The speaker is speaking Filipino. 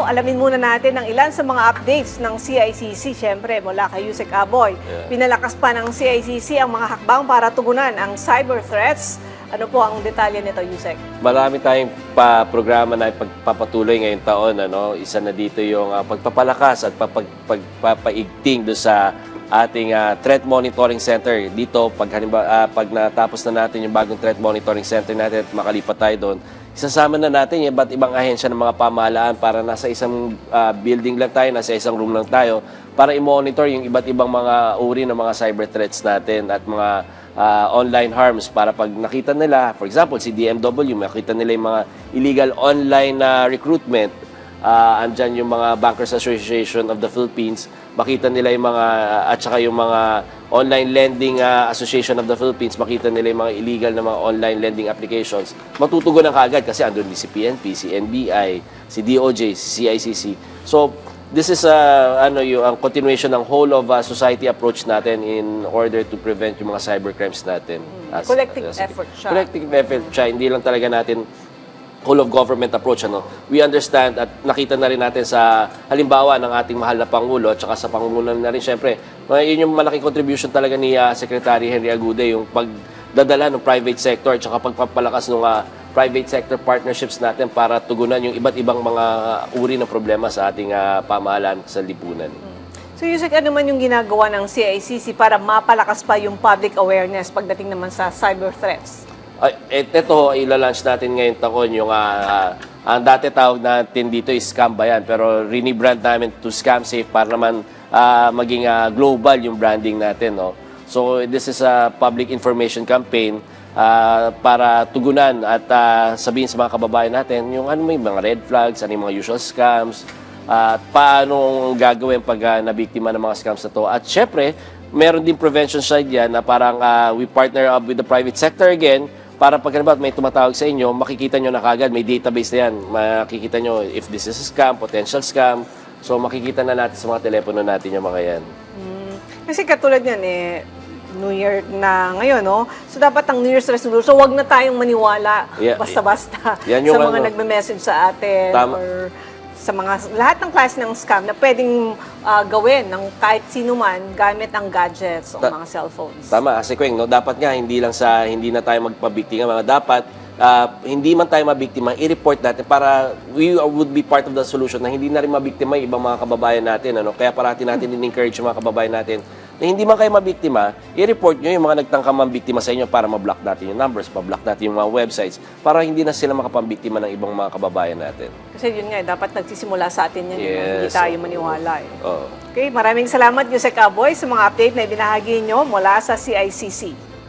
alamin muna natin ang ilan sa mga updates ng CICC, syempre mula kay Yusek Aboy. Pinalakas pa ng CICC ang mga hakbang para tugunan ang cyber threats. Ano po ang detalye nito, Yusek? Marami tayong programa na pagpapatuloy ngayong taon. Isa na dito yung pagpapalakas at pagpapaigting doon sa ating Threat Monitoring Center. Dito, pag natapos na natin yung bagong Threat Monitoring Center natin at makalipat tayo doon, isasama na natin yung iba't ibang ahensya ng mga pamahalaan para nasa isang building lang tayo, nasa isang room lang tayo, para i-monitor yung iba't ibang mga uri ng mga cyber threats natin at mga online harms, para pag nakita nila, for example, si DMW, makita nila yung mga illegal online recruitment, andyan yung mga Bankers Association of the Philippines, makita nila yung mga, at saka yung mga Online Lending Association of the Philippines, makita nila yung mga illegal na mga online lending applications, matutugunan kaagad kasi andun si PNP, si NBI, si DOJ, si CICC. So, this is yung continuation ng whole of society approach natin in order to prevent yung mga cybercrimes natin. Collective effort siya. Collective effort siya. Hindi lang talaga natin whole of government approach. We understand at nakita na rin natin sa halimbawa ng ating mahal na Pangulo at saka sa Pangulo na rin syempre. Yun yung malaking contribution talaga ni Secretary Henry Agude, yung pagdadala ng private sector at saka pagpapalakas ng private sector partnerships natin para tugunan yung iba't ibang mga uri ng problema sa ating pamahalaan sa lipunan. So Yusek, ano man yung ginagawa ng CICC para mapalakas pa yung public awareness pagdating naman sa cyber threats? Ito, ilalunch natin ngayon taon yung ang dati tawag natin dito is Scam Bayan, pero rinibrand namin to Scam Safe para naman maging global yung branding natin. So this is a public information campaign para tugunan at sabihin sa mga kababayan natin yung ano may mga red flags, ano yung mga usual scams, at paano gagawin pag nabiktima ng mga scams na to. At syempre, meron din prevention side yan na parang we partner up with the private sector again, para pag may tumatawag sa inyo, makikita nyo na kagad, may database na yan. Makikita nyo if this is a scam, potential scam. So makikita na natin sa mga telepono natin yung mga yan. Kasi katulad yan New Year na ngayon, So dapat ang New Year's resolution, wag na tayong maniwala basta-basta sa mga nagme-message sa atin or sa mga lahat ng klase ng scam na pwedeng gawin ng kahit sino man gamit ang gadgets o mga cellphones. Tama, kasi Kweng, dapat nga hindi na tayo magpabiktima, dapat hindi man tayo mabiktima, i-report natin para we would be part of the solution na hindi na rin mabiktima yung ibang mga kababayan natin. Kaya parati natin in-encourage yung mga kababayan natin na hindi man kayo mabiktima, i-report nyo yung mga nagtangkang mabiktima sa inyo para ma-block natin yung numbers, ma-block natin yung mga websites para hindi na sila makapambiktima ng ibang mga kababayan natin. Kasi yun nga, dapat nagsisimula sa atin yan, hindi tayo maniwala. Oo. Okay, maraming salamat Yusek Aboy sa mga update na ibinahagi nyo mula sa CICC.